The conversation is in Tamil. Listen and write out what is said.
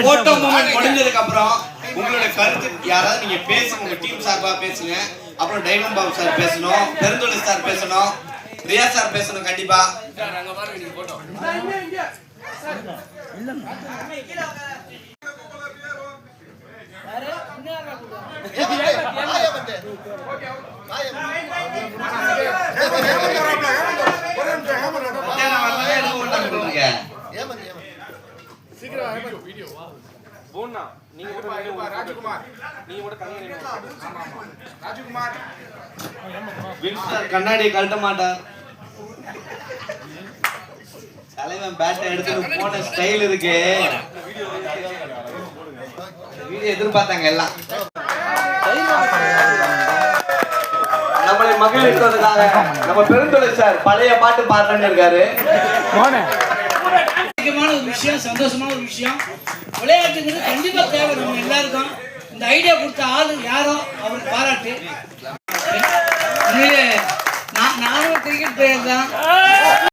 போட்டோ மூமெண்ட் முடிஞ்சதுக்கு அப்புறம் உங்களோட கருத்து யாராவது நீங்க பேசுங்க, உங்க டீம் சார்பா பேசுங்க. அப்புறம் டைமண்ட் பாபு சார் பேசணும், பெருந்தொழி சார் பேசணும், ரியா சார் பேசணும். கண்டிப்பா கண்ணாடி கழட்ட மாட்டார். தலைவன் பேட்டை எடுத்து போன ஸ்டைல் இருக்கு. வீடியோ எதிர்பார்த்தாங்க எல்லாம். நம்மளை மகிழ்விக்கிறதுக்காக நம்ம பெருந்தொழி சார் பழைய பாட்டு பாடுறேன்னு இருக்காரு. ஒரு விஷயம், சந்தோஷமான ஒரு விஷயம். விளையாட்டுங்கிறது கண்டிப்பா தேவை நம்ம எல்லாருக்கும். இந்த ஐடியா கொடுத்த ஆளு யாரோ அவருக்கு பாராட்டு. நானும் கிரிக்கெட் பிளேயர் தான்.